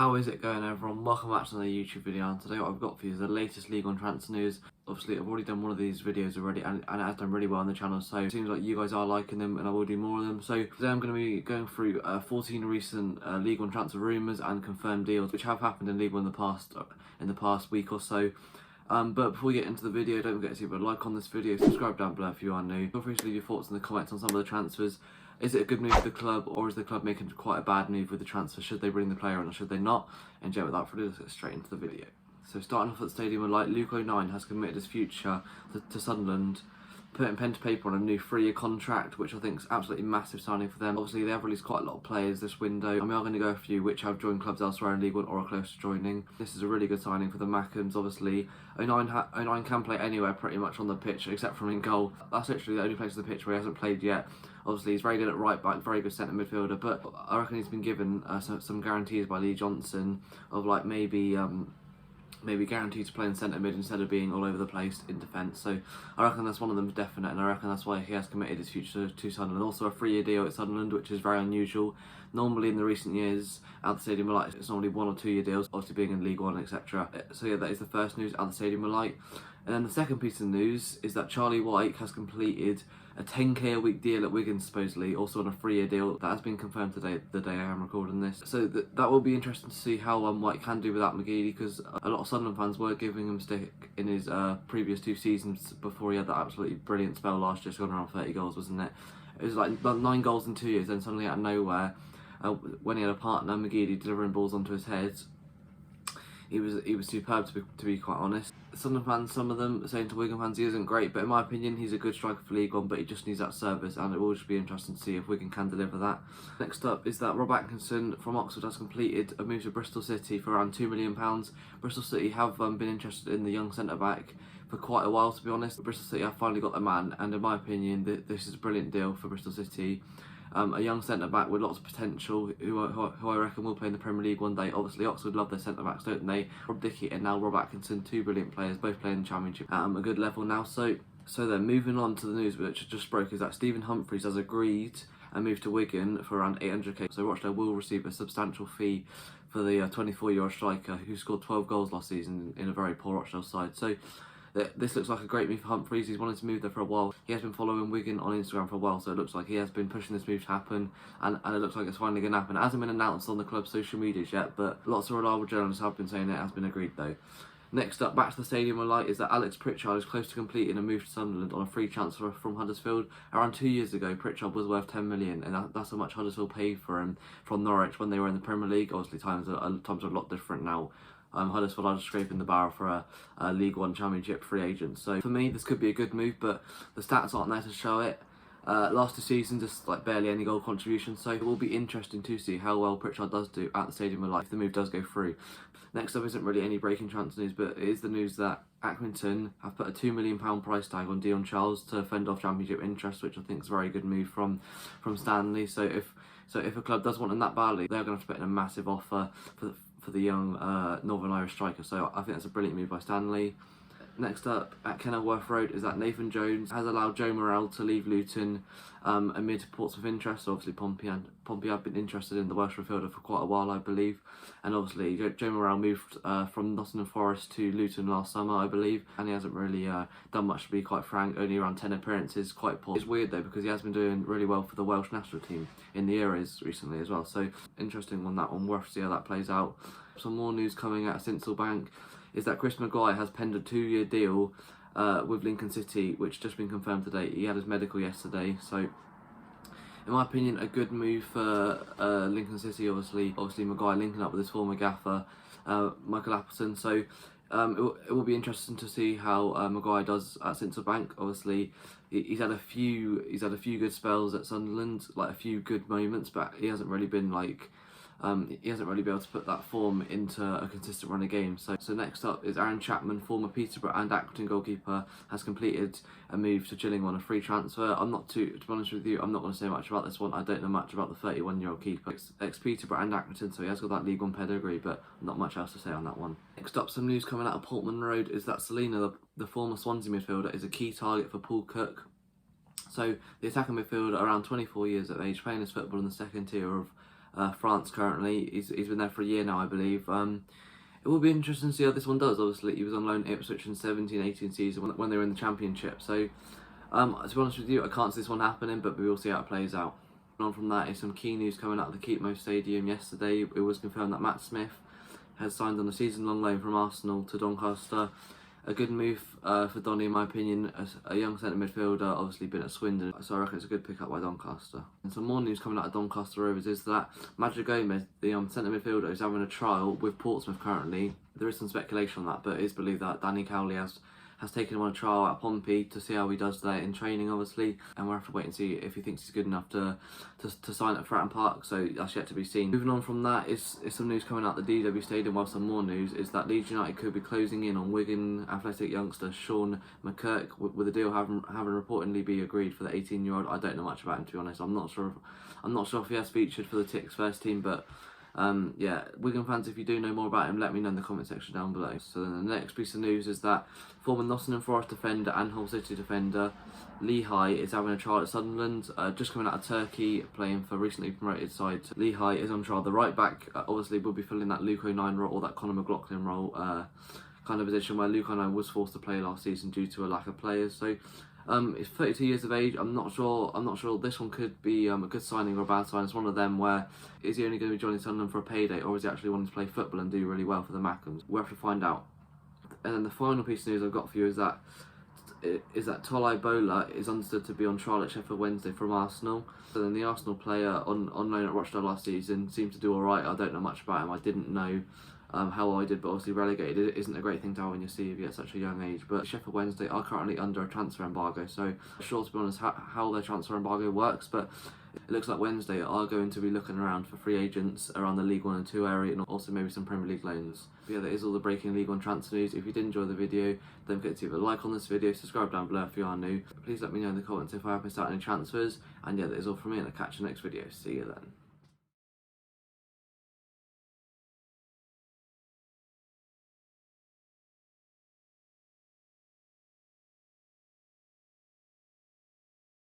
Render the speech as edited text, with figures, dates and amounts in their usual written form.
How is it going, everyone? Welcome back to another YouTube video, and today what I've got for you is the latest League One transfer news. Obviously I've already done one of these videos already and it has done really well on the channel, so it seems like you guys are liking them and I will do more of them. So today I'm going to be going through 14 recent League One transfer rumours and confirmed deals which have happened in League One in the past week or so. But before we get into the video, don't forget to leave a like on this video, subscribe down below if you are new. Feel free to leave your thoughts in the comments on some of the transfers. Is it a good move for the club, or is the club making quite a bad move with the transfer? Should they bring the player on or should they not? And without further ado, let's get straight into the video. So starting off at the stadium, with LUKE ONIEN has committed his future to Sunderland, putting pen to paper on a new 3-year contract, which I think is absolutely massive signing for them. Obviously, they have released quite a lot of players this window, and we are going to go a few which have joined clubs elsewhere in League One or are close to joining. This is a really good signing for the Mackhams. Obviously, O'Nien can play anywhere pretty much on the pitch except from in goal. That's literally the only place on the pitch where he hasn't played yet. Obviously, he's very good at right back, very good centre midfielder, but I reckon he's been given some guarantees by Lee Johnson of like maybe guaranteed to play in centre mid instead of being all over the place in defence. So I reckon that's one of them definite, and I reckon that's why he has committed his future to Sunderland. Also a 3-year deal at Sunderland, which is very unusual. Normally in the recent years at the Stadium of Light, it's normally 1 or 2 year deals, obviously being in League One, etc. So yeah, that is the first news at the Stadium of Light. And then the second piece of news is that Charlie Wyke has completed a 10k a week deal at Wigan, supposedly, also on a 3-year deal. That has been confirmed today, the day I am recording this. So that will be interesting to see how Wyke can do without McGeady, because a lot of Sunderland fans were giving him stick in his previous 2 seasons before he had that absolutely brilliant spell last year, scoring around 30 goals, wasn't it? It was like 9 goals in 2 years, then suddenly out of nowhere, when he had a partner, McGeady, delivering balls onto his head, he was superb, to be quite honest. Sunderland fans, some of them, are saying to Wigan fans he isn't great, but in my opinion he's a good striker for League One, but he just needs that service, and it will just be interesting to see if Wigan can deliver that. Next up is that Rob Atkinson from Oxford has completed a move to Bristol City for around £2 million. Bristol City have been interested in the young centre-back for quite a while, to be honest. Bristol City have finally got the man, and in my opinion this is a brilliant deal for Bristol City. A young centre-back with lots of potential, who I reckon will play in the Premier League one day. Obviously, Oxford love their centre-backs, don't they? Rob Dickie and now Rob Atkinson, 2 brilliant players, both playing in the Championship at a good level now. So then, moving on to the news which just broke, is that Stephen Humphreys has agreed and moved to Wigan for around 800k. So Rochdale will receive a substantial fee for the 24-year-old striker who scored 12 goals last season in a very poor Rochdale side. So this looks like a great move for Humphreys. He's wanted to move there for a while. He has been following Wigan on Instagram for a while, so it looks like he has been pushing this move to happen, and it looks like it's finally going to happen. It hasn't been announced on the club's social medias yet, but lots of reliable journalists have been saying it has been agreed though. Next up, back to the Stadium of Light, is that Pritchard is close to completing a move to Sunderland on a free transfer from Huddersfield. Around 2 years ago, Pritchard was worth 10 million, and that's how much Huddersfield paid for him from Norwich when they were in the Premier League. Obviously, times are a lot different now. Huddersfield are just scraping the barrel for a League One Championship free agent. So for me, this could be a good move, but the stats aren't there to show it. Last 2 seasons, just like barely any goal contribution, so it will be interesting to see how well Pritchard does do at the Stadium of Light if the move does go through. Next up isn't really any breaking transfer news, but it is the news that Accrington have put a £2 million price tag on Dion Charles to fend off Championship interest, which I think is a very good move from Stanley. So if a club does want him that badly, they're going to have to put in a massive offer for the young Northern Irish striker. So I think that's a brilliant move by Stanley. Next up at Kenilworth Road is that Nathan Jones has allowed Joe Morrell to leave Luton amid Portsmouth interest. So obviously Pompey have been interested in the Welsh midfielder for quite a while, I believe. And obviously Joe Morrell moved from Nottingham Forest to Luton last summer, I believe. And he hasn't really done much, to be quite frank. Only around 10 appearances, quite poor. It's weird though, because he has been doing really well for the Welsh national team in the Euros recently as well. So interesting on that one, we'll have to see how that plays out. Some more news coming out of Sincil Bank is that Chris Maguire has penned a 2-year deal with Lincoln City, which just been confirmed today. He had his medical yesterday, so in my opinion, a good move for Lincoln City. Obviously Maguire linking up with his former gaffer, Michael Appleton. So it will be interesting to see how Maguire does at Sincil Bank. Obviously, he's had a few good spells at Sunderland, like a few good moments, but he hasn't really been like. He hasn't really been able to put that form into a consistent run of games. So next up is Aaron Chapman, former Peterborough and Accrington goalkeeper, has completed a move to Gillingham on a free transfer. To be honest with you, I'm not going to say much about this one. I don't know much about the 31-year-old keeper. Ex-Peterborough and Accrington, so he has got that League One pedigree, but not much else to say on that one. Next up, some news coming out of Portman Road is that Celina, the former Swansea midfielder, is a key target for Paul Cook. So the attacking midfielder, around 24 years of age, playing his football in the second tier of France currently. He's been there for a year now, I believe. It will be interesting to see how this one does. Obviously, he was on loan at Ipswich in 17-18 season when they were in the Championship. So, to be honest with you, I can't see this one happening, but we will see how it plays out. And on from that is some key news coming out of the Keepmoat Stadium yesterday. It was confirmed that Matt Smith has signed on a season-long loan from Arsenal to Doncaster. A good move for Donny, in my opinion, as a young centre midfielder, obviously been at Swindon, so I reckon it's a good pick up by Doncaster. And some more news coming out of Doncaster Rovers is that Madrid Gomez, the centre midfielder, is having a trial with Portsmouth currently. There is some speculation on that, but it is believed that Danny Cowley has taken him on a trial at Pompey to see how he does there in training, obviously, and we'll have to wait and see if he thinks he's good enough to sign at Fratton Park, so that's yet to be seen. Moving on from that is some news coming out the DW Stadium, while some more news is that Leeds United could be closing in on Wigan Athletic youngster Sean McKirk, with the deal having reportedly be agreed for the 18-year-old. I don't know much about him, to be honest. I'm not sure if he has featured for the Ticks first team, but yeah, Wigan fans, if you do know more about him, let me know in the comment section down below. So then the next piece of news is that former Nottingham Forest defender and Hull City defender Lehigh is having a trial at Sunderland, just coming out of Turkey, playing for recently promoted side. Lehigh is on trial. The right back obviously will be filling that LUKE ONIEN role, or that Conor McLaughlin role, kind of position where LUKE ONIEN was forced to play last season due to a lack of players. So he's 32 years of age. I'm not sure this one could be a good signing or a bad signing. It's one of them where, is he only going to be joining Sunderland for a payday, or is he actually wanting to play football and do really well for the Mackhams? We'll have to find out. And then the final piece of news I've got for you is that Tolai Bola is understood to be on trial at Sheffield Wednesday from Arsenal. So then the Arsenal player on loan at Rochdale last season seemed to do alright. I don't know much about him. I didn't know how well he did, but obviously relegated isn't a great thing to have on your CV at such a young age. But Sheffield Wednesday are currently under a transfer embargo, so I'm sure, to be honest, how their transfer embargo works, but it looks like Wednesday are going to be looking around for free agents around the League 1 and 2 area, and also maybe some Premier League loans. But yeah, that is all the breaking League 1 transfer news. If you did enjoy the video, don't forget to leave a like on this video, subscribe down below if you are new. Please let me know in the comments if I have missed out any transfers, and yeah, that is all from me, and I'll catch you next video. See you then.